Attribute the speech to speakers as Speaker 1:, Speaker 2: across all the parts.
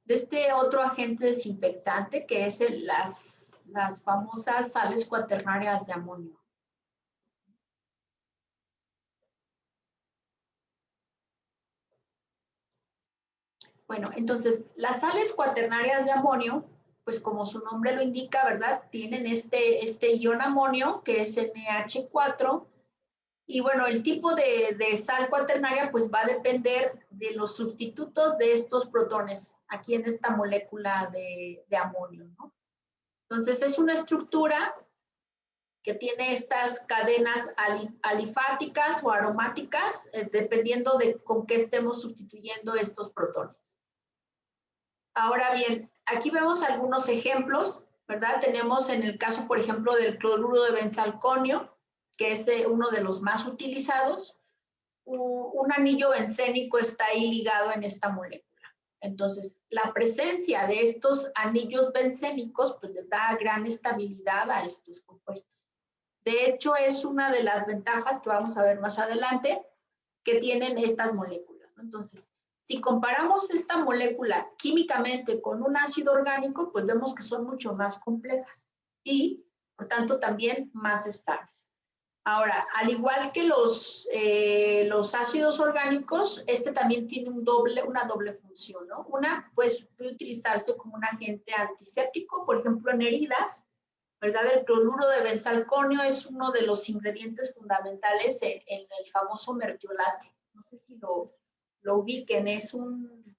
Speaker 1: de este otro agente desinfectante que es las famosas sales cuaternarias de amonio. Bueno, entonces, las sales cuaternarias de amonio, pues como su nombre lo indica, ¿verdad? Tienen este ion amonio, que es NH4, y bueno, el tipo de sal cuaternaria, pues va a depender de los sustitutos de estos protones, aquí en esta molécula de amonio, ¿no? Entonces, es una estructura que tiene estas cadenas alifáticas o aromáticas, dependiendo de con qué estemos sustituyendo estos protones. Ahora bien, aquí vemos algunos ejemplos, ¿verdad? Tenemos en el caso, por ejemplo, del cloruro de benzalconio, que es uno de los más utilizados, un anillo bencénico está ahí ligado en esta molécula. Entonces, la presencia de estos anillos bencénicos pues les da gran estabilidad a estos compuestos. De hecho, es una de las ventajas que vamos a ver más adelante que tienen estas moléculas, ¿no? Entonces, si comparamos esta molécula químicamente con un ácido orgánico, pues vemos que son mucho más complejas y, por tanto, también más estables. Ahora, al igual que los ácidos orgánicos, este también tiene una doble función, ¿no? Una, pues, puede utilizarse como un agente antiséptico, por ejemplo, en heridas, ¿verdad? El cloruro de benzalconio es uno de los ingredientes fundamentales en el famoso mertiolate. No sé si lo ubiquen, es un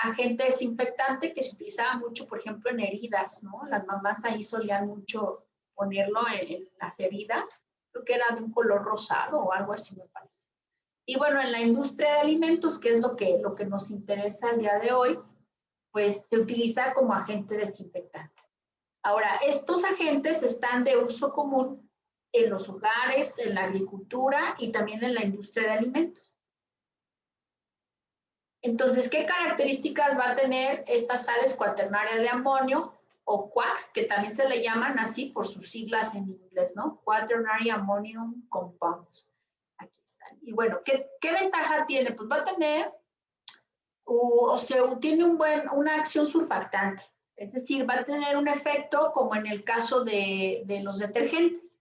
Speaker 1: agente desinfectante que se utilizaba mucho, por ejemplo, en heridas, ¿no? Las mamás ahí solían mucho ponerlo en las heridas, creo que era de un color rosado o algo así me parece. Y bueno, en la industria de alimentos, que es lo que nos interesa el día de hoy, pues se utiliza como agente desinfectante. Ahora, estos agentes están de uso común en los hogares, en la agricultura y también en la industria de alimentos. Entonces, ¿qué características va a tener estas sales cuaternarias de amonio o QUACs, que también se le llaman así por sus siglas en inglés, ¿no? Quaternary Ammonium Compounds. Aquí están. Y bueno, ¿qué ventaja tiene? Pues va a tener, tiene una acción surfactante. Es decir, va a tener un efecto como en el caso de los detergentes,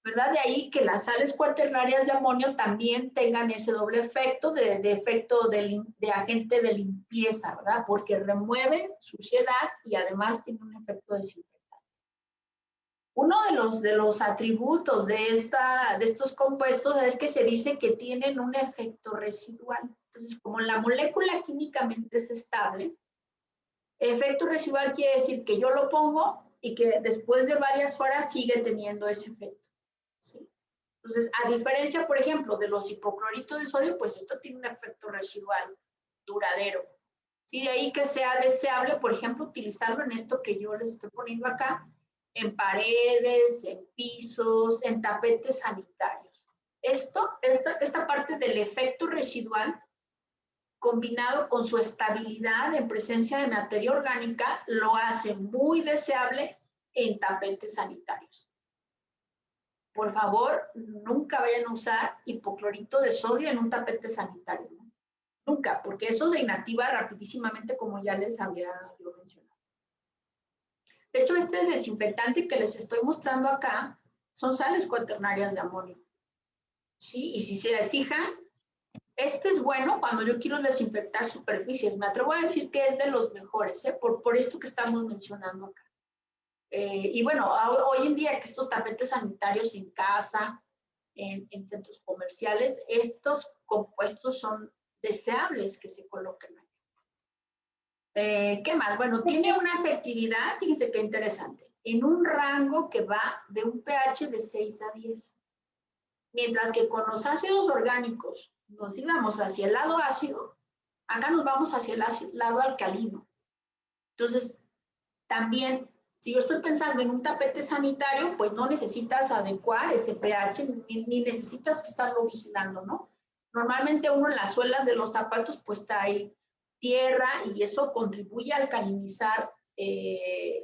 Speaker 1: ¿verdad? De ahí que las sales cuaternarias de amonio también tengan ese doble efecto de efecto de agente de limpieza, ¿verdad? Porque remueve suciedad y además tiene un efecto desinfectante. Uno de los atributos de estos compuestos es que se dice que tienen un efecto residual. Entonces, como la molécula químicamente es estable, efecto residual quiere decir que yo lo pongo y que después de varias horas sigue teniendo ese efecto, ¿sí? Entonces, a diferencia, por ejemplo, de los hipocloritos de sodio, pues esto tiene un efecto residual duradero. ¿Sí? De ahí que sea deseable, por ejemplo, utilizarlo en esto que yo les estoy poniendo acá, en paredes, en pisos, en tapetes sanitarios. Esta parte del efecto residual combinado con su estabilidad en presencia de materia orgánica, lo hace muy deseable en tapetes sanitarios. Por favor, nunca vayan a usar hipoclorito de sodio en un tapete sanitario, ¿no? Nunca, porque eso se inactiva rapidísimamente, como ya les había yo mencionado. De hecho, este desinfectante que les estoy mostrando acá son sales cuaternarias de amonio, ¿sí? Y si se fijan, este es bueno cuando yo quiero desinfectar superficies. Me atrevo a decir que es de los mejores, ¿eh? por esto que estamos mencionando acá. Y bueno, hoy en día que estos tapetes sanitarios en casa, en centros comerciales, estos compuestos son deseables que se coloquen ahí. ¿Qué más? Bueno, tiene una efectividad, fíjense qué interesante, en un rango que va de un pH de 6 a 10. Mientras que con los ácidos orgánicos nos íbamos hacia el lado ácido, acá nos vamos hacia el lado alcalino. Entonces, también, si yo estoy pensando en un tapete sanitario, pues no necesitas adecuar ese pH, ni necesitas estarlo vigilando, ¿no? Normalmente uno en las suelas de los zapatos, pues trae tierra y eso contribuye a alcalinizar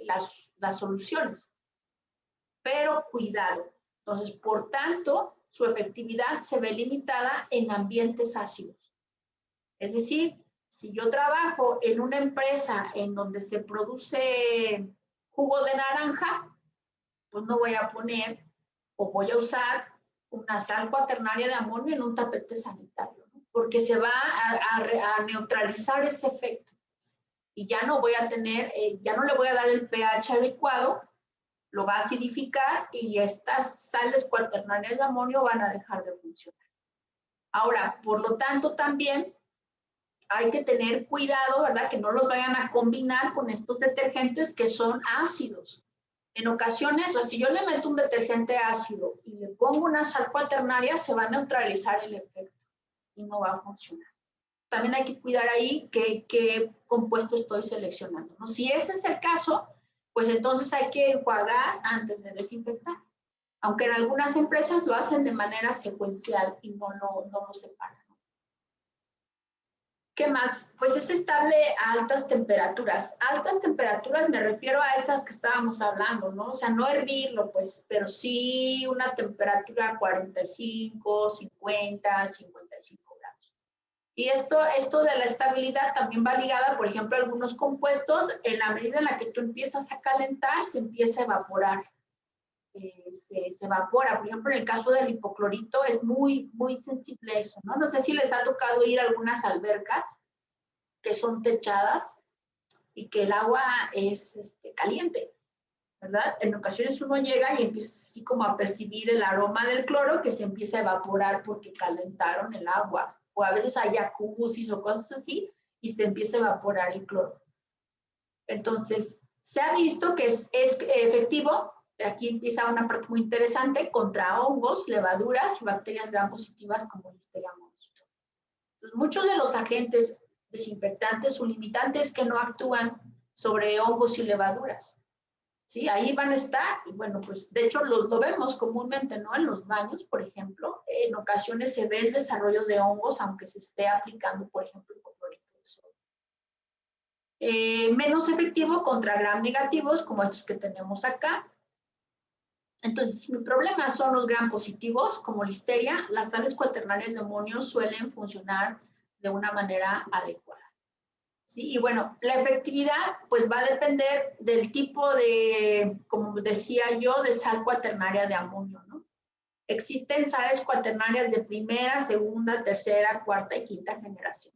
Speaker 1: las soluciones. Pero cuidado. Entonces, por tanto, su efectividad se ve limitada en ambientes ácidos. Es decir, Si yo trabajo en una empresa en donde se produce jugo de naranja, pues no voy a poner o voy a usar una sal cuaternaria de amonio en un tapete sanitario, ¿no? Porque se va a neutralizar ese efecto. Y ya no voy a tener, ya no le voy a dar el pH adecuado, lo va a acidificar y estas sales cuaternarias de amonio van a dejar de funcionar. Ahora, por lo tanto, también hay que tener cuidado, ¿verdad? Que no los vayan a combinar con estos detergentes que son ácidos. En ocasiones, o si yo le meto un detergente ácido y le pongo una sal cuaternaria, se va a neutralizar el efecto y no va a funcionar. También hay que cuidar ahí qué compuesto estoy seleccionando, ¿no? Si ese es el caso, pues entonces hay que enjuagar antes de desinfectar. Aunque en algunas empresas lo hacen de manera secuencial y no lo separan. ¿Qué más? Pues es estable a altas temperaturas. Altas temperaturas me refiero a estas que estábamos hablando, ¿no? O sea, no hervirlo, pues, pero sí una temperatura 45, 50, 55 grados. Y esto de la estabilidad también va ligada, por ejemplo, a algunos compuestos, en la medida en la que tú empiezas a calentar, se empieza a evaporar. Se evapora. Por ejemplo, en el caso del hipoclorito es muy, muy sensible eso, ¿no? No sé si les ha tocado ir a algunas albercas que son techadas y que el agua es caliente, ¿verdad? En ocasiones uno llega y empieza así como a percibir el aroma del cloro que se empieza a evaporar porque calentaron el agua. O a veces hay jacuzzis o cosas así y se empieza a evaporar el cloro. Entonces, se ha visto que es efectivo. Aquí empieza una parte muy interesante contra hongos, levaduras y bacterias gram positivas como Listeria monocytogenes. Entonces, muchos de los agentes desinfectantes o limitantes que no actúan sobre hongos y levaduras, ¿sí? Ahí van a estar y bueno, pues de hecho lo vemos comúnmente, ¿no? En los baños, por ejemplo, en ocasiones se ve el desarrollo de hongos aunque se esté aplicando, por ejemplo, hipoclorito de sodio. Menos efectivo contra gram negativos como estos que tenemos acá. Entonces, si mi problema son los gram positivos, como Listeria, las sales cuaternarias de amonio suelen funcionar de una manera adecuada. ¿Sí? Y bueno, la efectividad pues va a depender del tipo de, como decía yo, de sal cuaternaria de amonio, ¿no? Existen sales cuaternarias de primera, segunda, tercera, cuarta y quinta generación.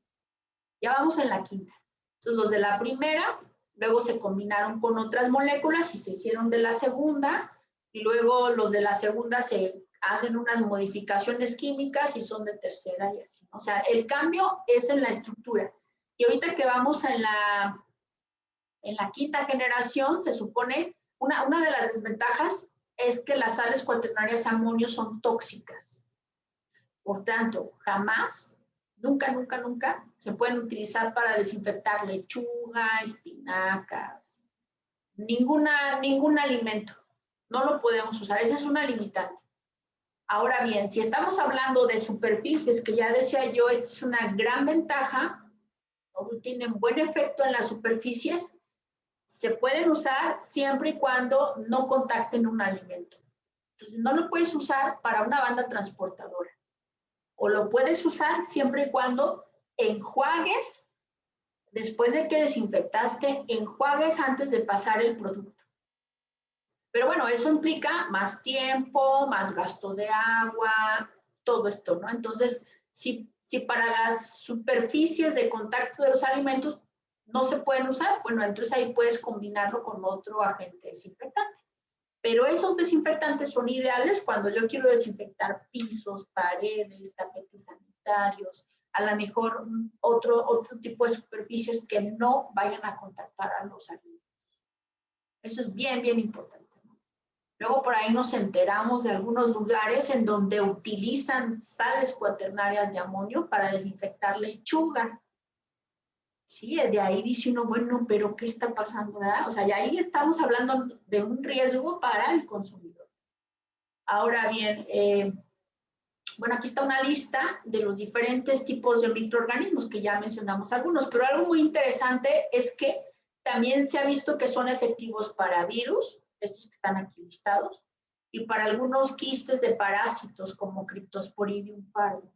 Speaker 1: Ya vamos en la quinta. Entonces, los de la primera, luego se combinaron con otras moléculas y se hicieron de la segunda, y luego los de la segunda se hacen unas modificaciones químicas y son de tercera y así. O sea, el cambio es en la estructura. Y ahorita que vamos en la quinta generación, se supone, una de las desventajas es que las sales cuaternarias amonio son tóxicas. Por tanto, jamás, nunca, nunca, nunca se pueden utilizar para desinfectar lechuga, espinacas, ningún alimento. No lo podemos usar, esa es una limitante. Ahora bien, si estamos hablando de superficies, que ya decía yo, esta es una gran ventaja, tienen buen efecto en las superficies, se pueden usar siempre y cuando no contacten un alimento. Entonces, no lo puedes usar para una banda transportadora. O lo puedes usar siempre y cuando enjuagues, después de que desinfectaste, enjuagues antes de pasar el producto. Pero bueno, eso implica más tiempo, más gasto de agua, todo esto, ¿no? Entonces, si para las superficies de contacto de los alimentos no se pueden usar, bueno, entonces ahí puedes combinarlo con otro agente desinfectante. Pero esos desinfectantes son ideales cuando yo quiero desinfectar pisos, paredes, tapetes sanitarios, a lo mejor otro tipo de superficies que no vayan a contactar a los alimentos. Eso es bien, bien importante. Luego por ahí nos enteramos de algunos lugares en donde utilizan sales cuaternarias de amonio para desinfectar lechuga. Sí, de ahí dice uno, bueno, pero ¿qué está pasando? ¿Verdad? O sea, y ahí estamos hablando de un riesgo para el consumidor. Ahora bien, bueno, aquí está una lista de los diferentes tipos de microorganismos que ya mencionamos algunos, pero algo muy interesante es que también se ha visto que son efectivos para virus, estos que están aquí listados, y para algunos quistes de parásitos como Cryptosporidium parvo.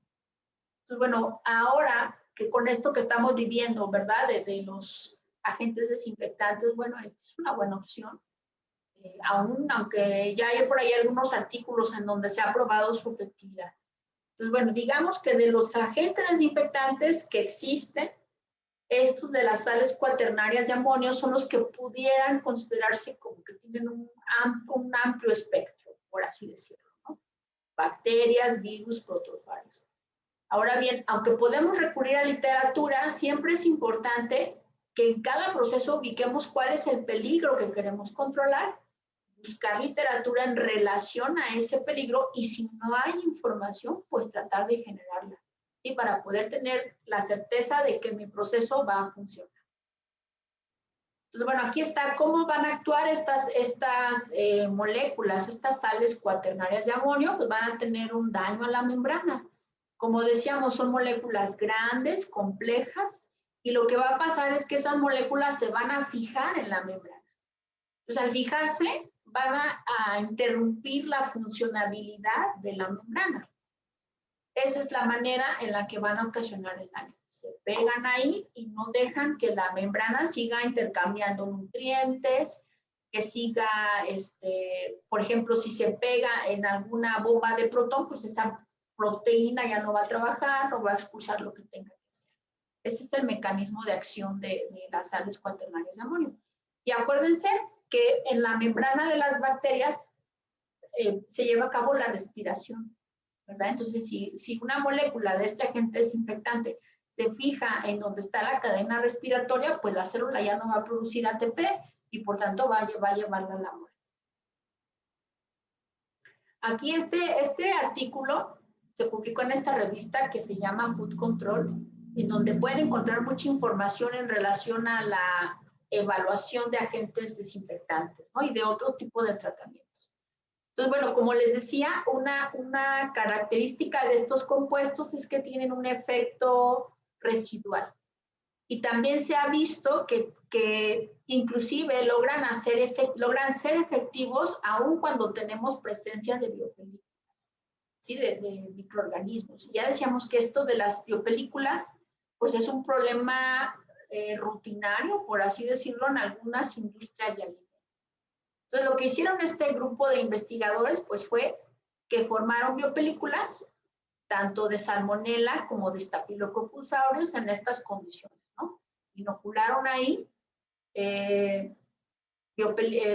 Speaker 1: Entonces, bueno, ahora que con esto que estamos viviendo, ¿verdad? De los agentes desinfectantes, bueno, esta es una buena opción. Aunque ya hay por ahí algunos artículos en donde se ha probado su efectividad. Entonces, bueno, digamos que de los agentes desinfectantes que existen, estos de las sales cuaternarias de amonio son los que pudieran considerarse como que tienen un amplio espectro, por así decirlo, ¿no? Bacterias, virus, protozoarios. Ahora bien, aunque podemos recurrir a literatura, siempre es importante que en cada proceso ubiquemos cuál es el peligro que queremos controlar, buscar literatura en relación a ese peligro y si no hay información, pues tratar de generarla. Y para poder tener la certeza de que mi proceso va a funcionar. Entonces, bueno, aquí está cómo van a actuar estas moléculas, estas sales cuaternarias de amonio, pues van a tener un daño a la membrana. Como decíamos, son moléculas grandes, complejas, y lo que va a pasar es que esas moléculas se van a fijar en la membrana. Entonces, al fijarse, van a interrumpir la funcionabilidad de la membrana. Esa es la manera en la que van a ocasionar el daño. Se pegan ahí y no dejan que la membrana siga intercambiando nutrientes, que siga, por ejemplo, si se pega en alguna bomba de protón, pues esa proteína ya no va a trabajar, no va a expulsar lo que tenga que hacer. Ese es el mecanismo de acción de las sales cuaternarias de amonio. Y acuérdense que en la membrana de las bacterias se lleva a cabo la respiración, ¿verdad? Entonces, si una molécula de este agente desinfectante se fija en donde está la cadena respiratoria, pues la célula ya no va a producir ATP y por tanto va a llevarla a la muerte. Aquí este artículo se publicó en esta revista que se llama Food Control, en donde pueden encontrar mucha información en relación a la evaluación de agentes desinfectantes, ¿no? Y de otro tipo de tratamientos. Entonces, bueno, como les decía, una característica de estos compuestos es que tienen un efecto residual. Y también se ha visto que inclusive logran ser efectivos aun cuando tenemos presencia de biopelículas, ¿sí? de microorganismos. Ya decíamos que esto de las biopelículas, pues es un problema rutinario, por así decirlo, en algunas industrias de alimentos. Entonces, lo que hicieron este grupo de investigadores, pues fue que formaron biopelículas, tanto de Salmonella como de Staphylococcus aureus en estas condiciones, ¿no? Inocularon ahí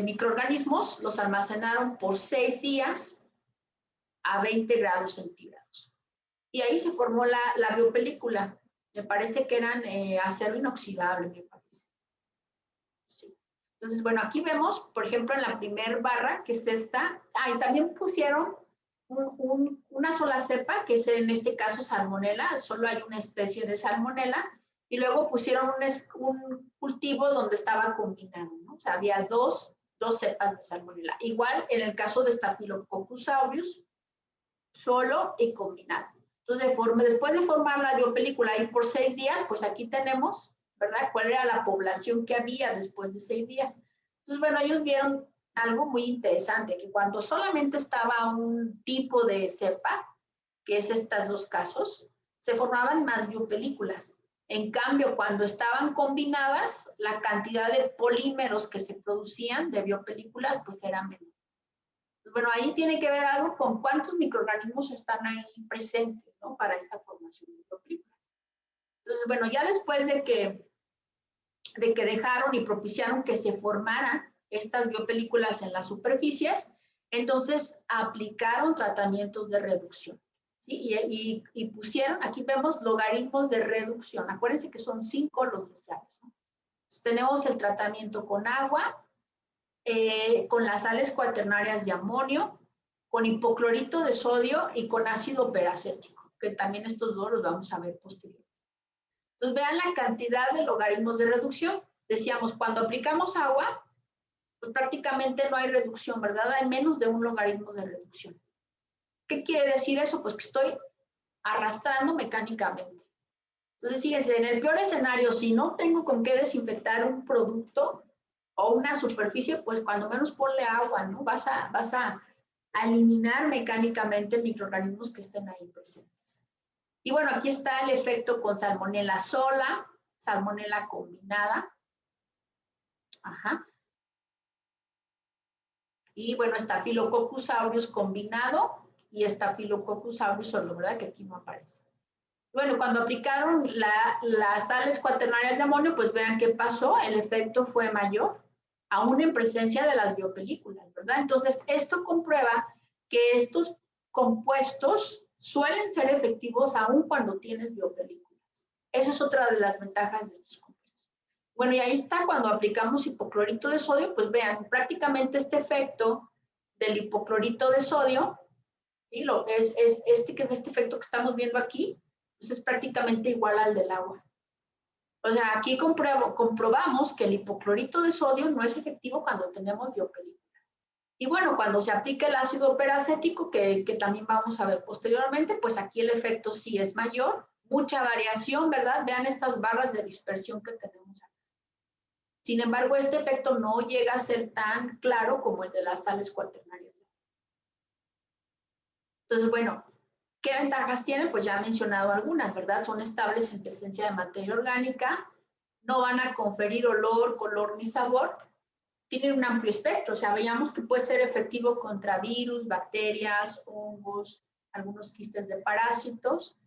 Speaker 1: microorganismos, los almacenaron por 6 días a 20 grados centígrados. Y ahí se formó la biopelícula. Me parece que eran acero inoxidable, me parece. Sí. Entonces, bueno, aquí vemos, por ejemplo, en la primera barra, que es esta, y también pusieron una sola cepa, que es en este caso Salmonella, solo hay una especie de Salmonella, y luego pusieron un cultivo donde estaba combinado, ¿no? O sea, había dos cepas de Salmonella. Igual en el caso de Staphylococcus aureus, solo y combinado. Entonces, después de formar la biopelícula y por 6 días, pues aquí tenemos, ¿verdad? ¿Cuál era la población que había después de 6 días? Entonces, bueno, ellos vieron algo muy interesante, que cuando solamente estaba un tipo de cepa, que es estos 2 casos, se formaban más biopelículas. En cambio, cuando estaban combinadas, la cantidad de polímeros que se producían de biopelículas, pues era menor. Bueno, ahí tiene que ver algo con cuántos microorganismos están ahí presentes, ¿no? Para esta formación de biopelículas. Entonces, bueno, ya después de que dejaron y propiciaron que se formaran estas biopelículas en las superficies, entonces aplicaron tratamientos de reducción, ¿sí? Y pusieron, aquí vemos logaritmos de reducción. Acuérdense que son 5 los deseables, ¿no? Entonces, tenemos el tratamiento con agua, con las sales cuaternarias de amonio, con hipoclorito de sodio y con ácido peracético, que también estos 2 los vamos a ver posteriormente. Entonces, vean la cantidad de logaritmos de reducción. Decíamos, cuando aplicamos agua, pues prácticamente no hay reducción, ¿verdad? Hay menos de un logaritmo de reducción. ¿Qué quiere decir eso? Pues que estoy arrastrando mecánicamente. Entonces, fíjense, en el peor escenario, si no tengo con qué desinfectar un producto o una superficie, pues cuando menos ponle agua, ¿no? Vas a eliminar mecánicamente microorganismos que estén ahí presentes. Y bueno, aquí está el efecto con salmonela sola, salmonela combinada. Ajá. Y bueno, Staphylococcus aureus combinado y Staphylococcus aureus solo, ¿verdad? Que aquí no aparece. Bueno, cuando aplicaron las sales cuaternarias de amonio, pues vean qué pasó, el efecto fue mayor, aún en presencia de las biopelículas, ¿verdad? Entonces, esto comprueba que estos compuestos suelen ser efectivos aún cuando tienes biopelículas. Esa es otra de las ventajas de estos compuestos. Bueno, y ahí está, cuando aplicamos hipoclorito de sodio, pues vean, prácticamente este efecto del hipoclorito de sodio, ¿sí? Este efecto que estamos viendo aquí, pues es prácticamente igual al del agua. O sea, aquí comprobamos que el hipoclorito de sodio no es efectivo cuando tenemos biopelículas. Y bueno, cuando se aplica el ácido peracético, que también vamos a ver posteriormente, pues aquí el efecto sí es mayor. Mucha variación, ¿verdad? Vean estas barras de dispersión que tenemos aquí. Sin embargo, este efecto no llega a ser tan claro como el de las sales cuaternarias. Entonces, bueno, ¿qué ventajas tienen? Pues ya he mencionado algunas, ¿verdad? Son estables en presencia de materia orgánica, no van a conferir olor, color ni sabor, tienen un amplio espectro, o sea, veíamos que puede ser efectivo contra virus, bacterias, hongos, algunos quistes de parásitos.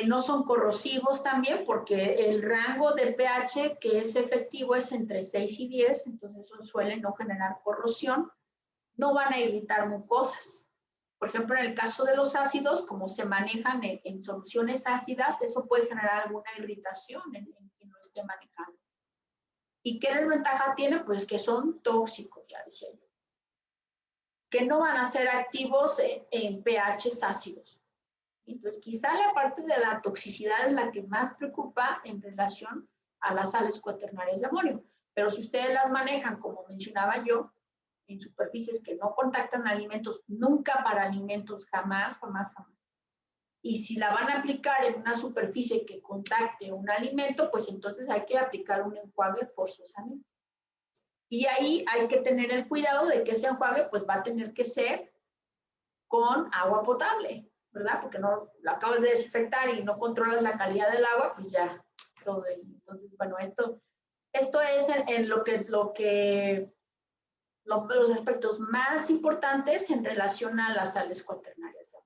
Speaker 1: No son corrosivos también porque el rango de pH que es efectivo es entre 6 y 10, entonces eso suele no generar corrosión. No van a irritar mucosas. Por ejemplo, en el caso de los ácidos, como se manejan en soluciones ácidas, eso puede generar alguna irritación en quien lo esté manejando. ¿Y qué desventaja tiene? Pues que son tóxicos, ya decía yo. Que no van a ser activos en pHs ácidos. Entonces, quizá la parte de la toxicidad es la que más preocupa en relación a las sales cuaternarias de amonio. Pero si ustedes las manejan, como mencionaba yo, en superficies que no contactan alimentos, nunca para alimentos, jamás, jamás, jamás. Y si la van a aplicar en una superficie que contacte un alimento, pues entonces hay que aplicar un enjuague forzosamente. Y ahí hay que tener el cuidado de que ese enjuague pues va a tener que ser con agua potable, ¿verdad? Porque no lo acabas de desinfectar y no controlas la calidad del agua, pues ya todo. Entonces, bueno, esto es en los aspectos más importantes en relación a las sales cuaternarias.